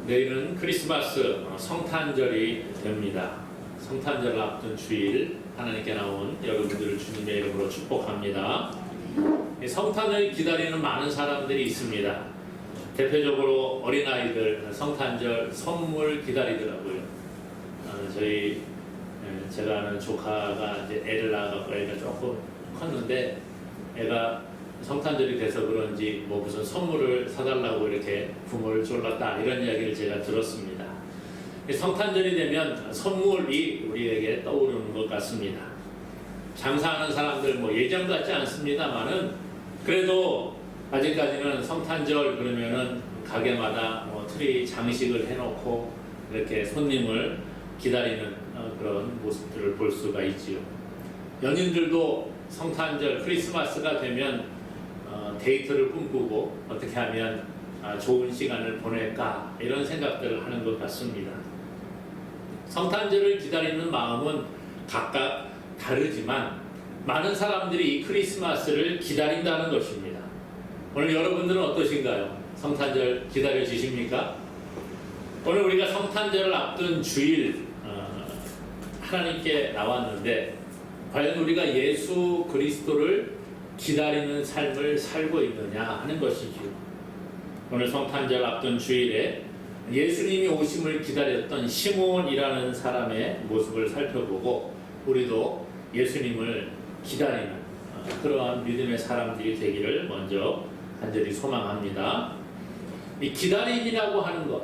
내일은 크리스마스 성탄절이 됩니다. 성탄절을 앞둔 주일 하나님께 나온 여러분들을 주님의 이름으로 축복합니다. 성탄을 기다리는 많은 사람들이 있습니다. 대표적으로 어린아이들 성탄절 선물 기다리더라고요. 제가 아는 조카가 이제 애를 낳아갖고 애가 조금 컸는데 애가 성탄절이 돼서 그런지 뭐 무슨 선물을 사달라고 이렇게 부모를 졸랐다 이런 이야기를 제가 들었습니다. 성탄절이 되면 선물이 우리에게 떠오르는 것 같습니다. 장사하는 사람들 뭐 예전 같지 않습니다만은 그래도 아직까지는 성탄절 그러면은 가게마다 뭐 트리 장식을 해놓고 이렇게 손님을 기다리는 그런 모습들을 볼 수가 있지요. 연인들도 성탄절 크리스마스가 되면 데이트를 꿈꾸고 어떻게 하면 좋은 시간을 보낼까 이런 생각들을 하는 것 같습니다. 성탄절을 기다리는 마음은 각각 다르지만 많은 사람들이 이 크리스마스를 기다린다는 것입니다. 오늘 여러분들은 어떠신가요? 성탄절 기다려 주십니까? 오늘 우리가 성탄절을 앞둔 주일 하나님께 나왔는데 과연 우리가 예수 그리스도를 기다리는 삶을 살고 있느냐 하는 것이죠. 오늘 성탄절 앞둔 주일에 예수님이 오심을 기다렸던 시몬이라는 사람의 모습을 살펴보고 우리도 예수님을 기다리는 그러한 믿음의 사람들이 되기를 먼저 간절히 소망합니다. 이 기다림이라고 하는 것,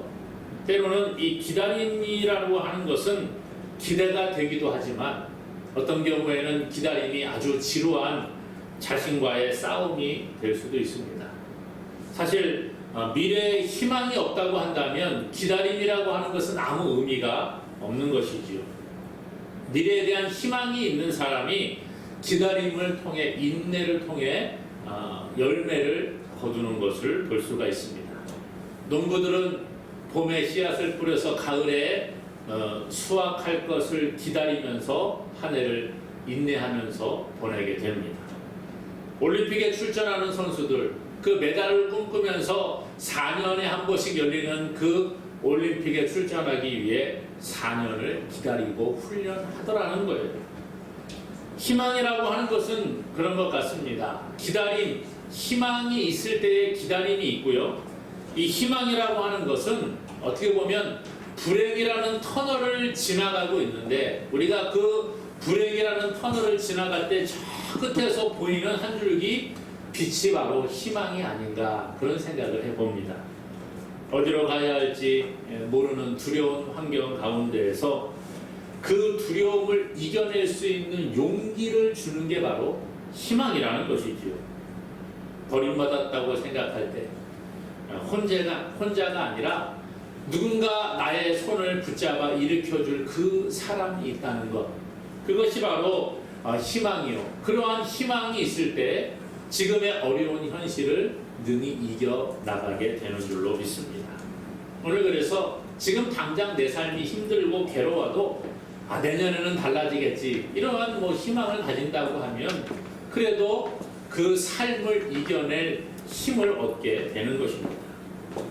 때로는 이 기다림이라고 하는 것은 기대가 되기도 하지만 어떤 경우에는 기다림이 아주 지루한 자신과의 싸움이 될 수도 있습니다. 사실 미래에 희망이 없다고 한다면 기다림이라고 하는 것은 아무 의미가 없는 것이지요. 미래에 대한 희망이 있는 사람이 기다림을 통해 인내를 통해 열매를 거두는 것을 볼 수가 있습니다. 농부들은 봄에 씨앗을 뿌려서 가을에 수확할 것을 기다리면서 한 해를 인내하면서 보내게 됩니다. 올림픽에 출전하는 선수들 그 메달을 꿈꾸면서 4년에 한 번씩 열리는 그 올림픽에 출전하기 위해 4년을 기다리고 훈련하더라는 거예요. 희망이라고 하는 것은 그런 것 같습니다. 기다림, 희망이 있을 때의 기다림이 있고요. 이 희망이라고 하는 것은 어떻게 보면 불행이라는 터널을 지나가고 있는데 우리가 그 불행이라는 터널을 지나갈 때 저 끝에서 보이는 한 줄기 빛이 바로 희망이 아닌가 그런 생각을 해봅니다. 어디로 가야 할지 모르는 두려운 환경 가운데에서 그 두려움을 이겨낼 수 있는 용기를 주는 게 바로 희망이라는 것이지요. 버림받았다고 생각할 때 혼자가 아니라 누군가 나의 손을 붙잡아 일으켜줄 그 사람이 있다는 것, 그것이 바로 희망이요. 그러한 희망이 있을 때 지금의 어려운 현실을 능히 이겨나가게 되는 줄로 믿습니다. 오늘 그래서 지금 당장 내 삶이 힘들고 괴로워도 내년에는 달라지겠지 이러한 희망을 가진다고 하면 그래도 그 삶을 이겨낼 힘을 얻게 되는 것입니다.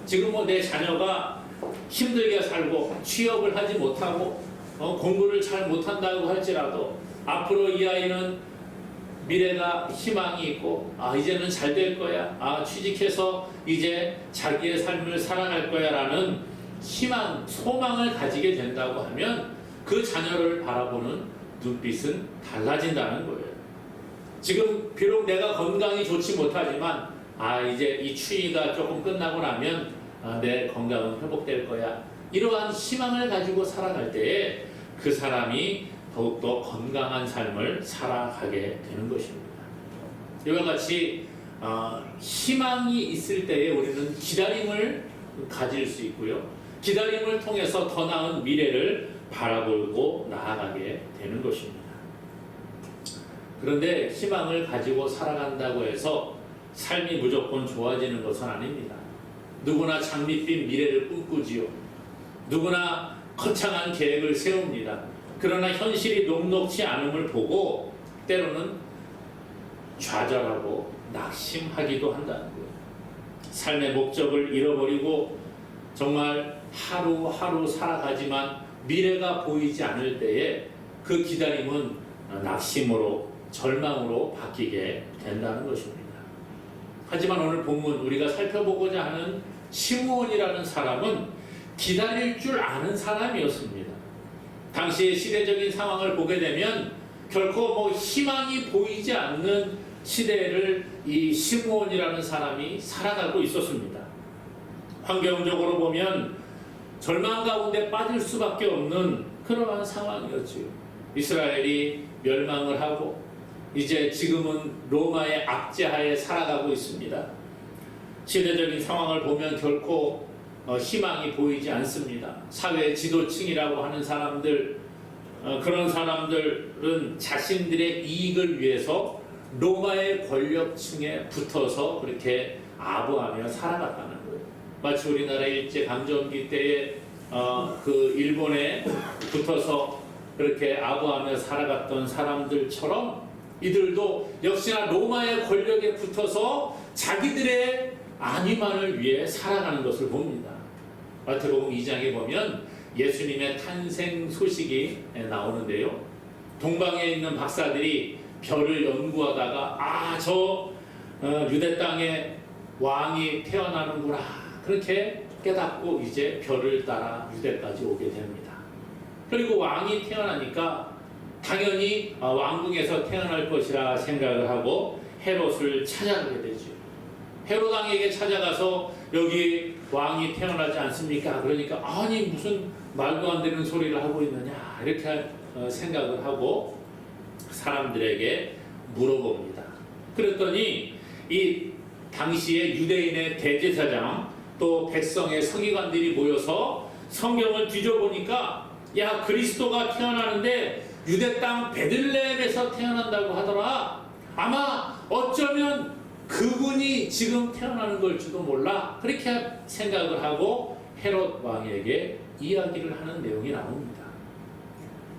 지금 내 자녀가 힘들게 살고 취업을 하지 못하고 공부를 잘 못한다고 할지라도 앞으로 이 아이는 미래가 희망이 있고 이제는 잘 될 거야, 취직해서 이제 자기의 삶을 살아갈 거야 라는 희망, 소망을 가지게 된다고 하면 그 자녀를 바라보는 눈빛은 달라진다는 거예요. 지금 비록 내가 건강이 좋지 못하지만 이제 이 추위가 조금 끝나고 나면 내 건강은 회복될 거야, 이러한 희망을 가지고 살아갈 때에 그 사람이 더욱더 건강한 삶을 살아가게 되는 것입니다. 이와 같이 희망이 있을 때에 우리는 기다림을 가질 수 있고요. 기다림을 통해서 더 나은 미래를 바라보고 나아가게 되는 것입니다. 그런데 희망을 가지고 살아간다고 해서 삶이 무조건 좋아지는 것은 아닙니다. 누구나 장밋빛 미래를 꿈꾸지요. 누구나 거창한 계획을 세웁니다. 그러나 현실이 녹록지 않음을 보고 때로는 좌절하고 낙심하기도 한다는 거예요. 삶의 목적을 잃어버리고 정말 하루하루 살아가지만 미래가 보이지 않을 때에 그 기다림은 낙심으로 절망으로 바뀌게 된다는 것입니다. 하지만 오늘 본문 우리가 살펴보고자 하는 시므온이라는 사람은 기다릴 줄 아는 사람이었습니다. 당시의 시대적인 상황을 보게 되면 결코 희망이 보이지 않는 시대를 이 시므온이라는 사람이 살아가고 있었습니다. 환경적으로 보면 절망 가운데 빠질 수밖에 없는 그러한 상황이었지요. 이스라엘이 멸망을 하고 이제 지금은 로마의 압제하에 살아가고 있습니다. 시대적인 상황을 보면 결코 희망이 보이지 않습니다. 사회 지도층이라고 하는 사람들, 그런 사람들은 자신들의 이익을 위해서 로마의 권력층에 붙어서 그렇게 아부하며 살아갔다는 거예요. 마치 우리나라 일제강점기 때에 그 일본에 붙어서 그렇게 아부하며 살아갔던 사람들처럼 이들도 역시나 로마의 권력에 붙어서 자기들의 안위만을 위해 살아가는 것을 봅니다. 마태복음 2장에 보면 예수님의 탄생 소식이 나오는데요. 동방에 있는 박사들이 별을 연구하다가 저 유대 땅에 왕이 태어나는구나 그렇게 깨닫고 이제 별을 따라 유대까지 오게 됩니다. 그리고 왕이 태어나니까 당연히 왕궁에서 태어날 것이라 생각을 하고 헤롯을 찾아가게 되죠. 헤롯 왕에게 찾아가서 여기 왕이 태어나지 않습니까? 그러니까 아니 무슨 말도 안 되는 소리를 하고 있느냐 이렇게 생각을 하고 사람들에게 물어봅니다. 그랬더니 이 당시에 유대인의 대제사장 또 백성의 서기관들이 모여서 성경을 뒤져보니까 야 그리스도가 태어나는데 유대 땅 베들레헴에서 태어난다고 하더라. 아마 어쩌면 그분이 지금 태어나는 걸지도 몰라. 그렇게 생각을 하고 헤롯 왕에게 이야기를 하는 내용이 나옵니다.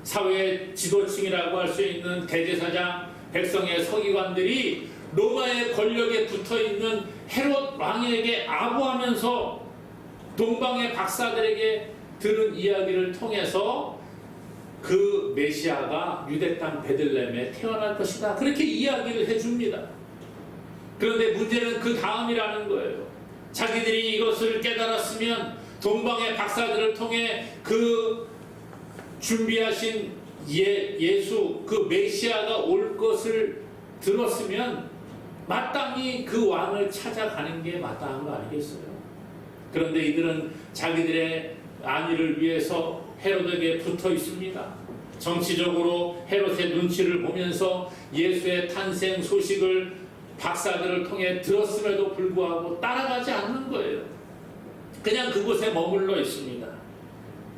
사회 지도층이라고 할 수 있는 대제사장, 백성의 서기관들이 로마의 권력에 붙어있는 헤롯 왕에게 아부하면서 동방의 박사들에게 들은 이야기를 통해서 그 메시아가 유대 땅 베들레헴에 태어날 것이다. 그렇게 이야기를 해줍니다. 그런데 문제는 그 다음이라는 거예요. 자기들이 이것을 깨달았으면 동방의 박사들을 통해 그 준비하신 예수, 그 메시아가 올 것을 들었으면 마땅히 그 왕을 찾아가는 게 마땅한 거 아니겠어요? 그런데 이들은 자기들의 안위를 위해서 헤롯에게 붙어 있습니다. 정치적으로 헤롯의 눈치를 보면서 예수의 탄생 소식을 박사들을 통해 들었음에도 불구하고 따라가지 않는 거예요. 그냥 그곳에 머물러 있습니다.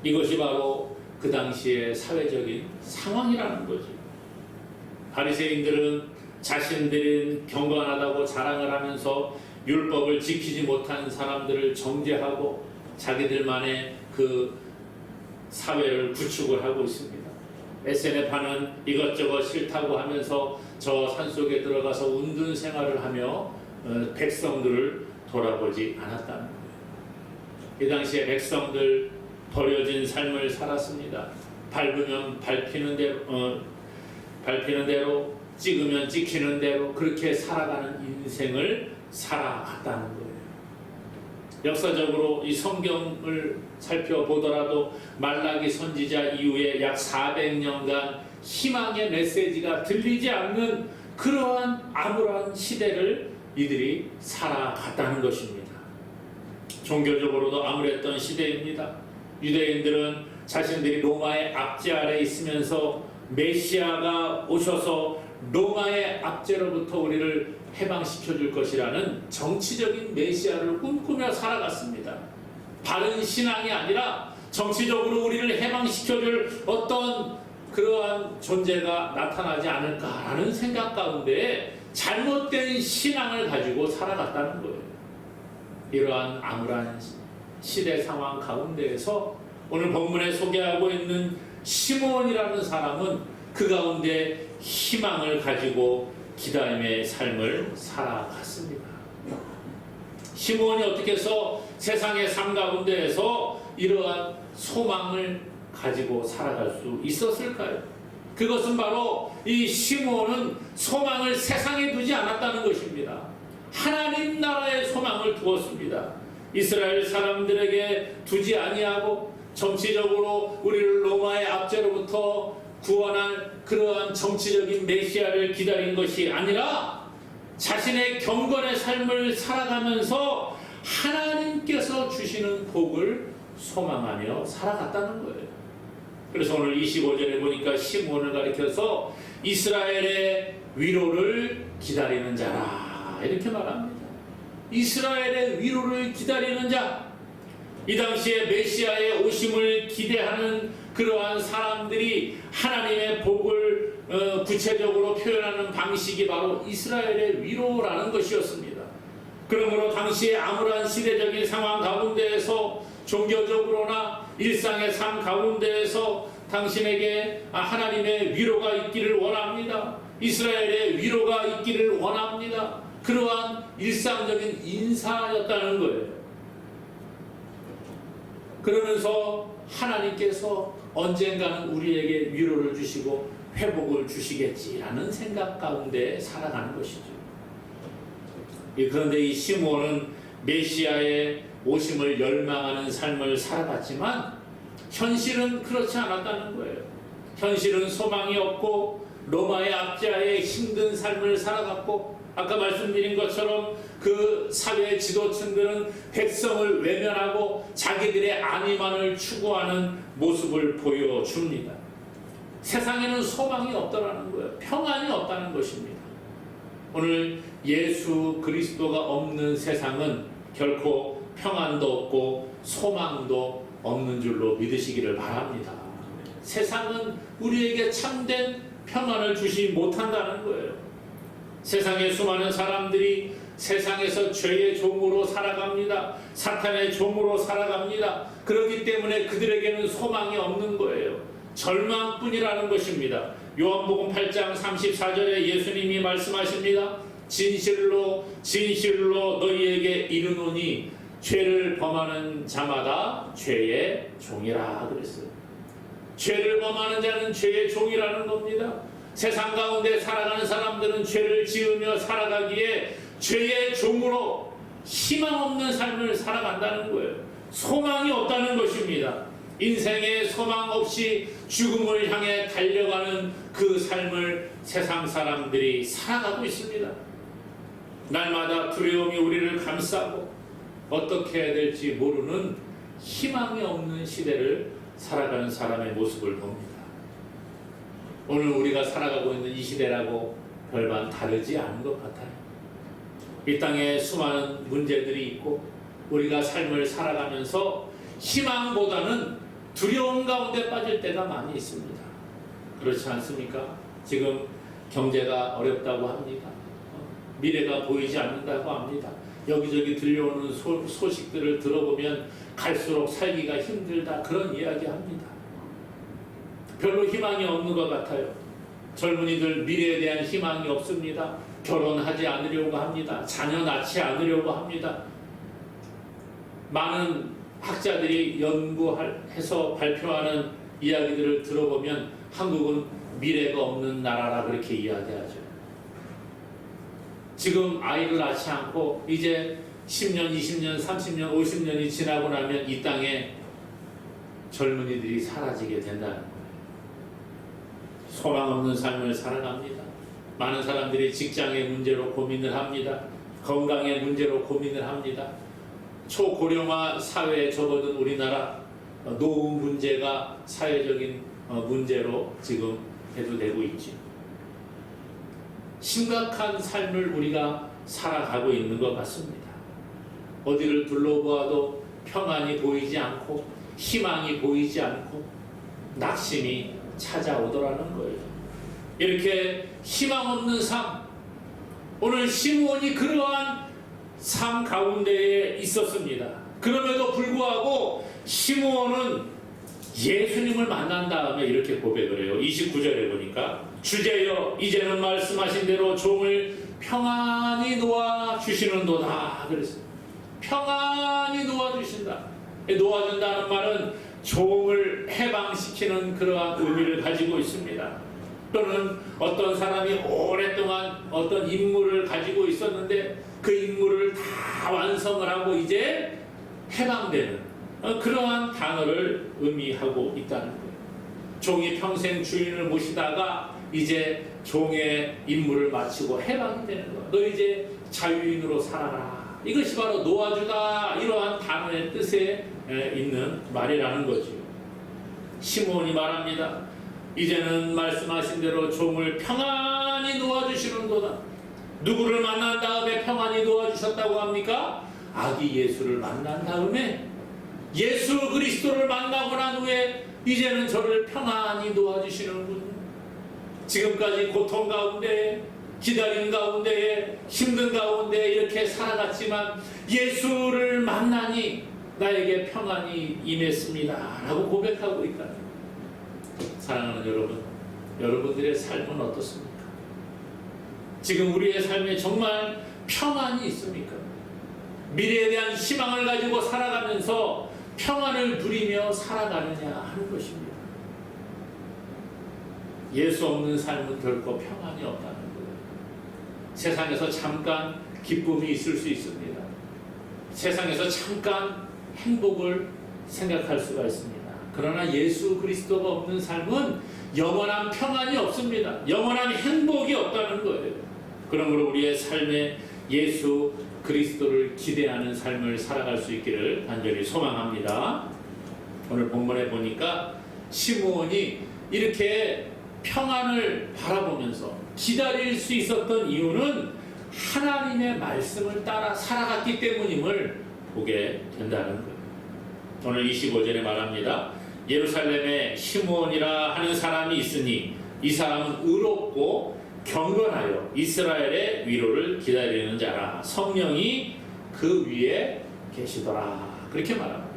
이것이 바로 그 당시의 사회적인 상황이라는 거죠. 바리새인들은 자신들은 경건하다고 자랑을 하면서 율법을 지키지 못한 사람들을 정죄하고 자기들만의 그 사회를 구축을 하고 있습니다. 에세네파는 이것저것 싫다고 하면서 저 산속에 들어가서 운둔 생활을 하며 백성들을 돌아보지 않았다는 거예요. 이 당시에 백성들 버려진 삶을 살았습니다. 밟으면 밟히는 대로 찍으면 찍히는 대로 그렇게 살아가는 인생을 살아갔다는 거예요. 역사적으로 이 성경을 살펴보더라도 말라기 선지자 이후에 약 400년간 희망의 메시지가 들리지 않는 그러한 암울한 시대를 이들이 살아갔다는 것입니다. 종교적으로도 암울했던 시대입니다. 유대인들은 자신들이 로마의 압제 아래 있으면서 메시아가 오셔서 로마의 압제로부터 우리를 해방시켜 줄 것이라는 정치적인 메시아를 꿈꾸며 살아갔습니다. 바른 신앙이 아니라 정치적으로 우리를 해방시켜 줄 어떤 그러한 존재가 나타나지 않을까라는 생각 가운데 잘못된 신앙을 가지고 살아갔다는 거예요. 이러한 암울한 시대 상황 가운데에서 오늘 본문에 소개하고 있는 시므온이라는 사람은 그 가운데 희망을 가지고 기다림의 삶을 살아갔습니다. 시므온이 어떻게 해서 세상의 삶 가운데에서 이러한 소망을 가지고 살아갈 수 있었을까요? 그것은 바로 이 시므온은 소망을 세상에 두지 않았다는 것입니다. 하나님 나라의 소망을 두었습니다. 이스라엘 사람들에게 두지 아니하고 정치적으로 우리를 로마의 압제로부터 구원할 그러한 정치적인 메시아를 기다린 것이 아니라 자신의 경건의 삶을 살아가면서 하나님께서 주시는 복을 소망하며 살아갔다는 거예요. 그래서 오늘 25절에 보니까 시므온을 가리켜서 이스라엘의 위로를 기다리는 자라 이렇게 말합니다. 이스라엘의 위로를 기다리는 자, 이 당시에 메시아의 오심을 기대하는 그러한 사람들이 하나님의 복을 구체적으로 표현하는 방식이 바로 이스라엘의 위로라는 것이었습니다. 그러므로 당시에 암울한 시대적인 상황 가운데에서 종교적으로나 일상의 삶 가운데에서 당신에게 하나님의 위로가 있기를 원합니다. 이스라엘의 위로가 있기를 원합니다. 그러한 일상적인 인사였다는 거예요. 그러면서 하나님께서 언젠가는 우리에게 위로를 주시고 회복을 주시겠지라는 생각 가운데 살아가는 것이죠. 그런데 이 시므온은 메시아의 오심을 열망하는 삶을 살아갔지만 현실은 그렇지 않았다는 거예요. 현실은 소망이 없고 로마의 압제하에 힘든 삶을 살아갔고, 아까 말씀드린 것처럼 그 사회 지도층들은 백성을 외면하고 자기들의 안위만을 추구하는 모습을 보여줍니다. 세상에는 소망이 없다는 거예요. 평안이 없다는 것입니다. 오늘 예수 그리스도가 없는 세상은 결코 평안도 없고 소망도 없는 줄로 믿으시기를 바랍니다. 세상은 우리에게 참된 평안을 주지 못한다는 거예요. 세상의 수많은 사람들이 세상에서 죄의 종으로 살아갑니다. 사탄의 종으로 살아갑니다. 그렇기 때문에 그들에게는 소망이 없는 거예요. 절망뿐이라는 것입니다. 요한복음 8장 34절에 예수님이 말씀하십니다. 진실로 진실로 너희에게 이르노니 죄를 범하는 자마다 죄의 종이라 그랬어요. 죄를 범하는 자는 죄의 종이라는 겁니다. 세상 가운데 살아가는 사람들은 죄를 지으며 살아가기에 죄의 종으로 희망 없는 삶을 살아간다는 거예요. 소망이 없다는 것입니다. 인생에 소망 없이 죽음을 향해 달려가는 그 삶을 세상 사람들이 살아가고 있습니다. 날마다 두려움이 우리를 감싸고 어떻게 해야 될지 모르는 희망이 없는 시대를 살아가는 사람의 모습을 봅니다. 오늘 우리가 살아가고 있는 이 시대라고 별반 다르지 않은 것 같아요. 이 땅에 수많은 문제들이 있고 우리가 삶을 살아가면서 희망보다는 두려움 가운데 빠질 때가 많이 있습니다. 그렇지 않습니까? 지금 경제가 어렵다고 합니다. 미래가 보이지 않는다고 합니다. 여기저기 들려오는 소식들을 들어보면 갈수록 살기가 힘들다, 그런 이야기 합니다. 별로 희망이 없는 것 같아요. 젊은이들 미래에 대한 희망이 없습니다. 결혼하지 않으려고 합니다. 자녀 낳지 않으려고 합니다. 많은 학자들이 연구해서 발표하는 이야기들을 들어보면 한국은 미래가 없는 나라라 그렇게 이야기하죠. 지금 아이를 낳지 않고 이제 10년, 20년, 30년, 50년이 지나고 나면 이 땅에 젊은이들이 사라지게 된다는 거예요. 소망 없는 삶을 살아갑니다. 많은 사람들이 직장의 문제로 고민을 합니다. 건강의 문제로 고민을 합니다. 초고령화 사회에 접어든 우리나라 노후 문제가 사회적인 문제로 지금 대두되고 있죠. 심각한 삶을 우리가 살아가고 있는 것 같습니다. 어디를 둘러보아도 평안이 보이지 않고 희망이 보이지 않고 낙심이 찾아오더라는 거예요. 이렇게 희망 없는 삶, 오늘 시므온이 그러한 삶 가운데에 있었습니다. 그럼에도 불구하고 시므온은 예수님을 만난 다음에 이렇게 고백을 해요. 29절에 보니까 주제여 이제는 말씀하신 대로 종을 평안히 놓아 주시는도다 그랬어요. 평안히 놓아주신다. 놓아준다는 말은 종을 해방시키는 그러한 의미를 가지고 있습니다. 또는 어떤 사람이 오랫동안 어떤 임무를 가지고 있었는데 그 임무를 다 완성을 하고 이제 해방되는 그러한 단어를 의미하고 있다는 거예요. 종이 평생 주인을 모시다가 이제 종의 임무를 마치고 해방이 되는 거예요. 너 이제 자유인으로 살아라. 이것이 바로 놓아주다, 이러한 단어의 뜻에 있는 말이라는 거죠. 시므온이 말합니다. 이제는 말씀하신 대로 종을 평안히 놓아주시는도다. 누구를 만난 다음에 평안히 놓아주셨다고 합니까? 아기 예수를 만난 다음에, 예수 그리스도를 만나고 난 후에 이제는 저를 평안히 놓아주시는군요. 지금까지 고통 가운데, 기다림 가운데, 힘든 가운데 이렇게 살아갔지만 예수를 만나니 나에게 평안이 임했습니다 라고 고백하고 있다는 거예요. 사랑하는 여러분, 여러분들의 삶은 어떻습니까? 지금 우리의 삶에 정말 평안이 있습니까? 미래에 대한 희망을 가지고 살아가면서 평안을 누리며 살아가느냐 하는 것입니다. 예수 없는 삶은 결코 평안이 없다는 거예요. 세상에서 잠깐 기쁨이 있을 수 있습니다. 세상에서 잠깐 행복을 생각할 수가 있습니다. 그러나 예수 그리스도가 없는 삶은 영원한 평안이 없습니다. 영원한 행복이 없다는 거예요. 그러므로 우리의 삶에 예수 그리스도를 기대하는 삶을 살아갈 수 있기를 간절히 소망합니다. 오늘 본문에 보니까 시므온이 이렇게 평안을 바라보면서 기다릴 수 있었던 이유는 하나님의 말씀을 따라 살아갔기 때문임을 보게 된다는 거예요. 오늘 25절에 말합니다. 예루살렘에 시므온이라 하는 사람이 있으니 이 사람은 의롭고 경건하여 이스라엘의 위로를 기다리는 자라. 성령이 그 위에 계시더라. 그렇게 말합니다.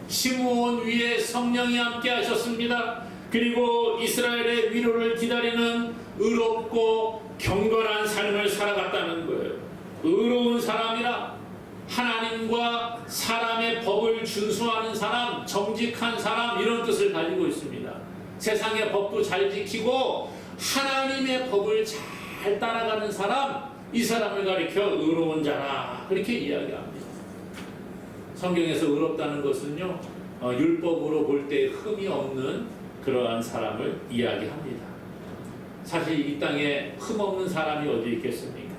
시므온 위에 성령이 함께 하셨습니다. 그리고 이스라엘의 위로를 기다리는 의롭고 경건한 삶을 살아갔다는 거예요. 의로운 사람이라 하나님과 사람의 법을 준수하는 사람, 정직한 사람, 이런 뜻을 가지고 있습니다. 세상의 법도 잘 지키고 하나님의 법을 잘 따라가는 사람, 이 사람을 가리켜 의로운 자라 그렇게 이야기합니다. 성경에서 의롭다는 것은요, 율법으로 볼 때 흠이 없는 그러한 사람을 이야기합니다. 사실 이 땅에 흠 없는 사람이 어디 있겠습니까?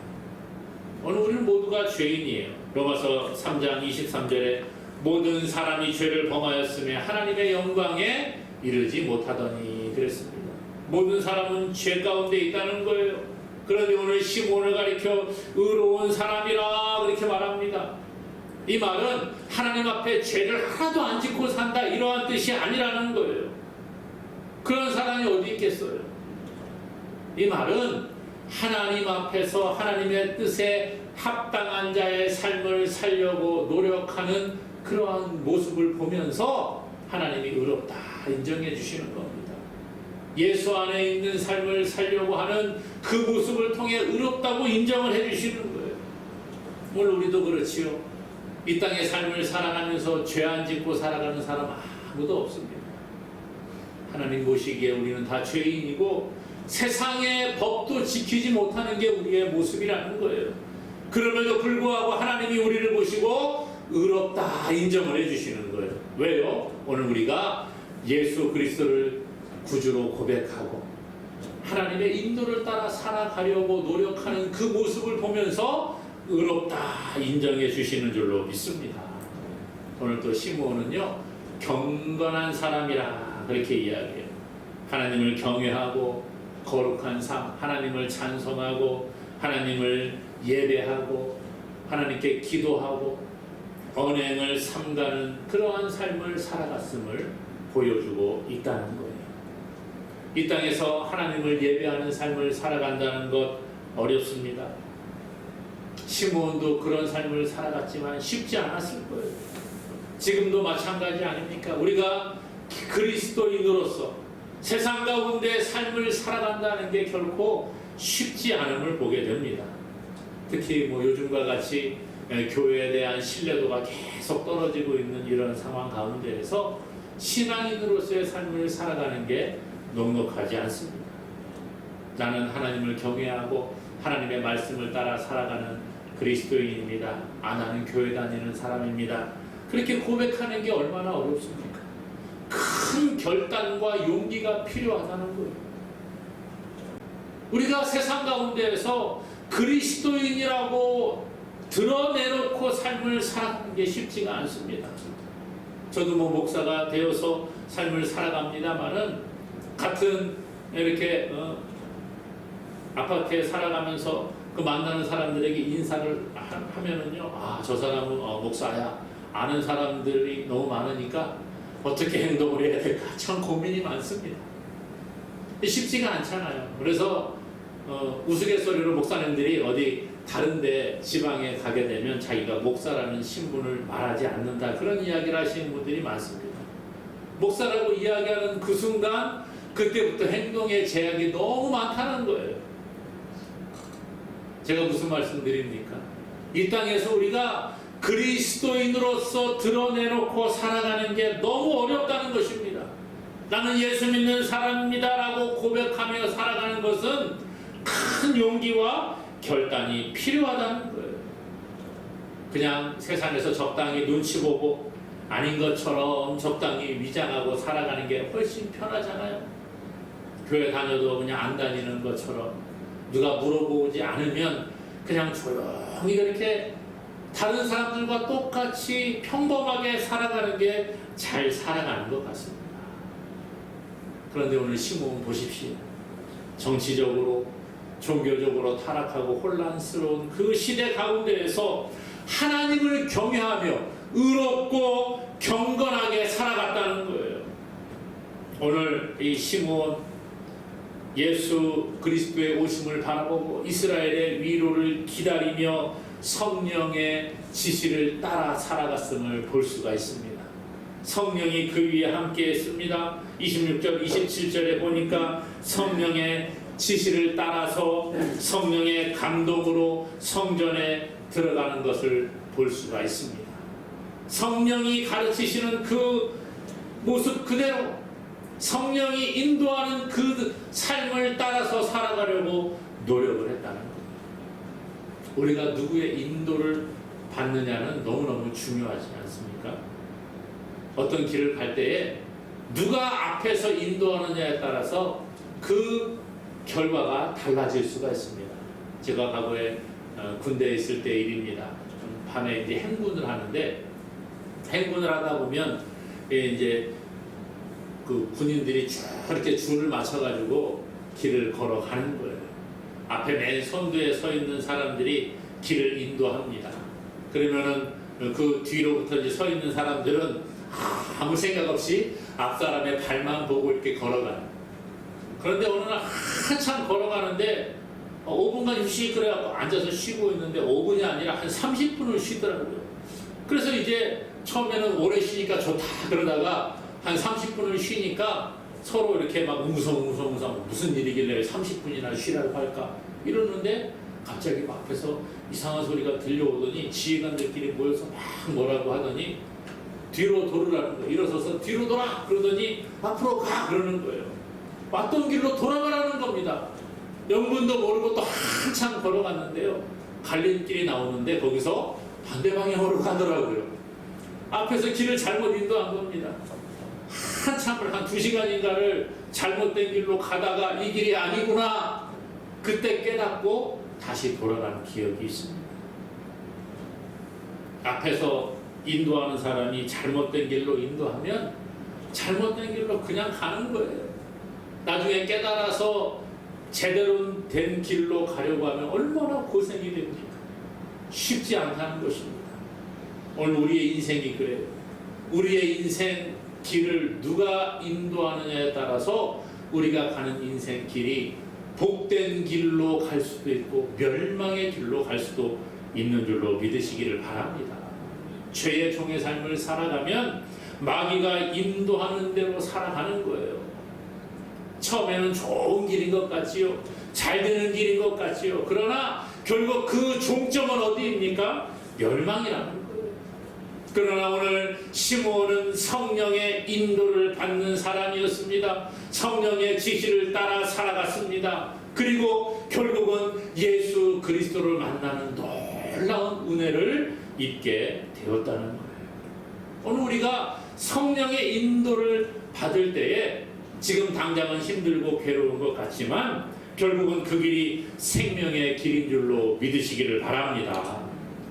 오늘 우리는 모두가 죄인이에요. 로마서 3장 23절에 모든 사람이 죄를 범하였으며 하나님의 영광에 이르지 못하더니 그랬습니다. 모든 사람은 죄 가운데 있다는 거예요. 그런데 오늘 시므온을 가리켜 의로운 사람이라 그렇게 말합니다. 이 말은 하나님 앞에 죄를 하나도 안 짓고 산다, 이러한 뜻이 아니라는 거예요. 그런 사람이 어디 있겠어요? 이 말은 하나님 앞에서 하나님의 뜻에 합당한 자의 삶을 살려고 노력하는 그러한 모습을 보면서 하나님이 의롭다 인정해 주시는 겁니다. 예수 안에 있는 삶을 살려고 하는 그 모습을 통해 의롭다고 인정을 해 주시는 거예요. 오늘 우리도 그렇지요. 이 땅의 삶을 살아가면서 죄 안 짓고 살아가는 사람 아무도 없습니다. 하나님 보시기에 우리는 다 죄인이고 세상의 법도 지키지 못하는 게 우리의 모습이라는 거예요. 그럼에도 불구하고 하나님이 우리를 보시고 의롭다 인정을 해주시는 거예요. 왜요? 오늘 우리가 예수 그리스도를 구주로 고백하고 하나님의 인도를 따라 살아가려고 노력하는 그 모습을 보면서 의롭다 인정해 주시는 줄로 믿습니다. 오늘 또 시므온은요, 경건한 사람이라 그렇게 이야기해요. 하나님을 경외하고 거룩한 삶, 하나님을 찬송하고 하나님을 예배하고 하나님께 기도하고 언행을 삼가는 그러한 삶을 살아갔음을 보여주고 있다는 거예요. 이 땅에서 하나님을 예배하는 삶을 살아간다는 것 어렵습니다. 시므온도 그런 삶을 살아갔지만 쉽지 않았을 거예요. 지금도 마찬가지 아닙니까? 우리가 그리스도인으로서 세상 가운데 삶을 살아간다는 게 결코 쉽지 않음을 보게 됩니다. 특히 요즘과 같이 교회에 대한 신뢰도가 계속 떨어지고 있는 이런 상황 가운데에서 신앙인으로서의 삶을 살아가는 게 넉넉하지 않습니다. 나는 하나님을 경외하고 하나님의 말씀을 따라 살아가는 그리스도인입니다. 나는 교회 다니는 사람입니다. 그렇게 고백하는 게 얼마나 어렵습니까? 큰 결단과 용기가 필요하다는 거예요. 우리가 세상 가운데에서 그리스도인이라고 드러내놓고 삶을 살아가는 게 쉽지가 않습니다. 저도 목사가 되어서 삶을 살아갑니다만은 같은 이렇게 아파트에 살아가면서 그 만나는 사람들에게 인사를 하면은요, 저 사람은 목사야. 아는 사람들이 너무 많으니까 어떻게 행동을 해야 될까 참 고민이 많습니다. 쉽지가 않잖아요. 그래서 우스갯소리로 목사님들이 어디 다른데 지방에 가게 되면 자기가 목사라는 신분을 말하지 않는다, 그런 이야기를 하시는 분들이 많습니다. 목사라고 이야기하는 그 순간 그때부터 행동의 제약이 너무 많다는 거예요. 제가 무슨 말씀 드립니까? 이 땅에서 우리가 그리스도인으로서 드러내놓고 살아가는 게 너무 어렵다는 것입니다. 나는 예수 믿는 사람입니다 라고 고백하며 살아가는 것은 큰 용기와 결단이 필요하다는 거예요. 그냥 세상에서 적당히 눈치 보고 아닌 것처럼 적당히 위장하고 살아가는 게 훨씬 편하잖아요. 교회 다녀도 그냥 안 다니는 것처럼 누가 물어보지 않으면 그냥 조용히 그렇게 다른 사람들과 똑같이 평범하게 살아가는 게 잘 살아가는 것 같습니다. 그런데 오늘 시몬 보십시오. 정치적으로 종교적으로 타락하고 혼란스러운 그 시대 가운데에서 하나님을 경외하며 의롭고 경건하게 살아갔다는 거예요. 오늘 이 시몬 예수 그리스도의 오심을 바라보고 이스라엘의 위로를 기다리며 성령의 지시를 따라 살아갔음을 볼 수가 있습니다. 성령이 그 위에 함께 했습니다. 26절 27절에 보니까 성령의 지시를 따라서 성령의 감동으로 성전에 들어가는 것을 볼 수가 있습니다. 성령이 가르치시는 그 모습 그대로 성령이 인도하는 그 삶을 따라서 살아가려고 노력을 했다는 거예요. 우리가 누구의 인도를 받느냐는 너무너무 중요하지 않습니까? 어떤 길을 갈 때에 누가 앞에서 인도하느냐에 따라서 그 결과가 달라질 수가 있습니다. 제가 과거에 군대에 있을 때 일입니다. 밤에 이제 행군을 하는데 행군을 하다 보면 이제 그 군인들이 저렇게 줄을 맞춰가지고 길을 걸어가는 거예요. 앞에 맨 선두에 서 있는 사람들이 길을 인도합니다. 그러면은 그 뒤로부터 이제 서 있는 사람들은 아무 생각 없이 앞 사람의 발만 보고 이렇게 걸어가요. 그런데 어느 날 한참 걸어가는데 5분간 휴식 그래갖고 앉아서 쉬고 있는데 5분이 아니라 한 30분을 쉬더라고요. 그래서 이제 처음에는 오래 쉬니까 좋다 그러다가 한 30분을 쉬니까 서로 이렇게 막 웅성웅성 무슨 일이길래 30분이나 쉬라고 할까 이러는데 갑자기 막 앞에서 이상한 소리가 들려오더니 지휘관들끼리 모여서 막 뭐라고 하더니 뒤로 돌으라는 거예요. 일어서서 뒤로 돌아 그러더니 앞으로 가 그러는 거예요. 왔던 길로 돌아가라는 겁니다. 영문도 모르고 또 한참 걸어갔는데요. 갈림길이 나오는데 거기서 반대 방향으로 가더라고요. 앞에서 길을 잘못 인도한 겁니다. 한참을 한 2시간인가를 잘못된 길로 가다가 이 길이 아니구나 그때 깨닫고 다시 돌아가는 기억이 있습니다. 앞에서 인도하는 사람이 잘못된 길로 인도하면 잘못된 길로 그냥 가는 거예요. 나중에 깨달아서 제대로 된 길로 가려고 하면 얼마나 고생이 됩니까? 쉽지 않다는 것입니다. 오늘 우리의 인생이 그래요. 우리의 인생 길을 누가 인도하느냐에 따라서 우리가 가는 인생 길이 복된 길로 갈 수도 있고 멸망의 길로 갈 수도 있는 줄로 믿으시기를 바랍니다. 죄의 종의 삶을 살아가면 마귀가 인도하는 대로 살아가는 거예요. 처음에는 좋은 길인 것 같지요. 잘 되는 길인 것 같지요. 그러나 결국 그 종점은 어디입니까? 멸망이라는 거예요. 그러나 오늘 시므온은 성령의 인도를 받는 사람이었습니다. 성령의 지시를 따라 살아갔습니다. 그리고 결국은 예수 그리스도를 만나는 놀라운 은혜를 입게 되었다는 거예요. 오늘 우리가 성령의 인도를 받을 때에 지금 당장은 힘들고 괴로운 것 같지만 결국은 그 길이 생명의 길인 줄로 믿으시기를 바랍니다.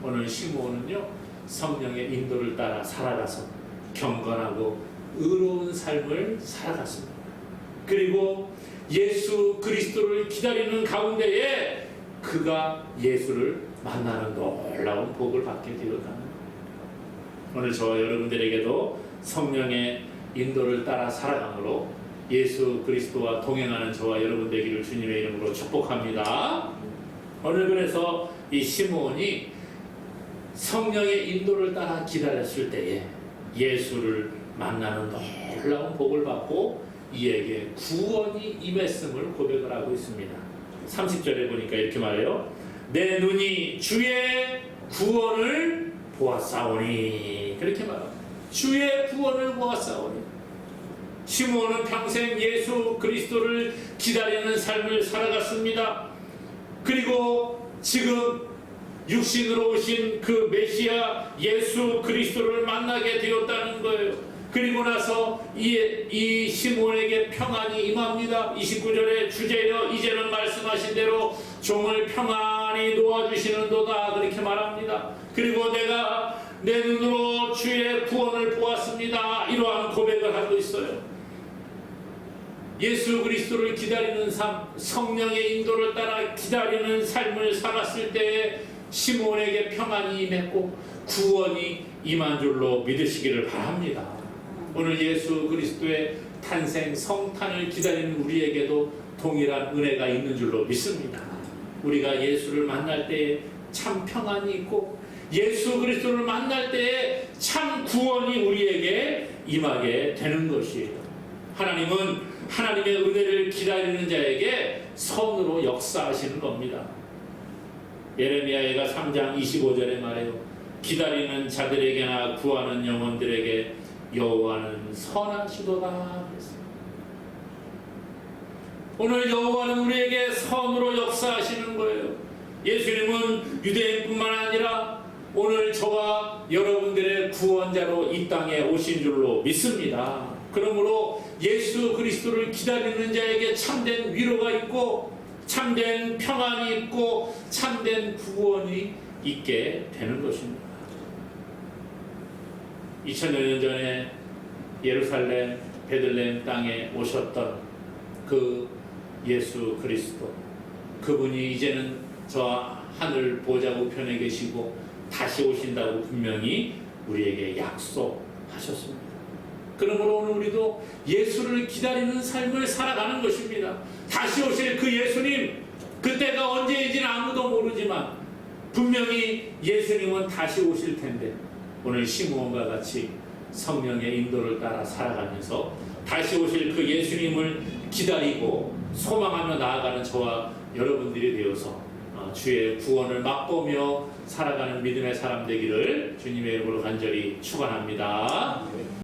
오늘 시므온은요, 성령의 인도를 따라 살아가서 경건하고 의로운 삶을 살아갔습니다. 그리고 예수 그리스도를 기다리는 가운데에 그가 예수를 만나는 놀라운 복을 받게 되었다는 거예요. 오늘 저와 여러분들에게도 성령의 인도를 따라 살아감으로 예수 그리스도와 동행하는 저와 여러분 되기를 주님의 이름으로 축복합니다. 오늘 그래서 이 시므온이 성령의 인도를 따라 기다렸을 때에 예수를 만나는 놀라운 복을 받고 이에게 구원이 임했음을 고백을 하고 있습니다. 30절에 보니까 이렇게 말해요. 내 눈이 주의 구원을 보았사오니, 그렇게 말합니다. 주의 구원을 보았사오니. 시므온은 평생 예수 그리스도를 기다리는 삶을 살아갔습니다. 그리고 지금 육신으로 오신 그 메시아 예수 그리스도를 만나게 되었다는 거예요. 그리고 나서 이 시므온에게 평안이 임합니다. 29절에 주제여 이제는 말씀하신 대로 종을 평안히 놓아주시는도다, 그렇게 말합니다. 그리고 내가 내 눈으로 주의 구원을 보았습니다, 이러한 고백을 하고 있어요. 예수 그리스도를 기다리는 삶, 성령의 인도를 따라 기다리는 삶을 살았을 때에 시므온에게 평안이 임했고 구원이 임한 줄로 믿으시기를 바랍니다. 오늘 예수 그리스도의 탄생 성탄을 기다리는 우리에게도 동일한 은혜가 있는 줄로 믿습니다. 우리가 예수를 만날 때에 참 평안이 있고 예수 그리스도를 만날 때에 참 구원이 우리에게 임하게 되는 것이에요. 하나님은 하나님의 은혜를 기다리는 자에게 선으로 역사하시는 겁니다. 예레미야가 3장 25절에 말해요. 기다리는 자들에게나 구하는 영혼들에게 여호와는 선하시도다. 오늘 여호와는 우리에게 선으로 역사하시는 거예요. 예수님은 유대인뿐만 아니라 오늘 저와 여러분들의 구원자로 이 땅에 오신 줄로 믿습니다. 그러므로 예수 그리스도를 기다리는 자에게 참된 위로가 있고 참된 평안이 있고 참된 구원이 있게 되는 것입니다. 2000여 년 전에 예루살렘 베들레헴 땅에 오셨던 그 예수 그리스도, 그분이 이제는 저 하늘 보좌 우편에 계시고 다시 오신다고 분명히 우리에게 약속하셨습니다. 그러므로 오늘 우리도 예수를 기다리는 삶을 살아가는 것입니다. 다시 오실 그 예수님, 그때가 언제인지는 아무도 모르지만 분명히 예수님은 다시 오실 텐데 오늘 시므온과 같이 성령의 인도를 따라 살아가면서 다시 오실 그 예수님을 기다리고 소망하며 나아가는 저와 여러분들이 되어서 주의 구원을 맛보며 살아가는 믿음의 사람 되기를 주님의 이름으로 간절히 축원합니다.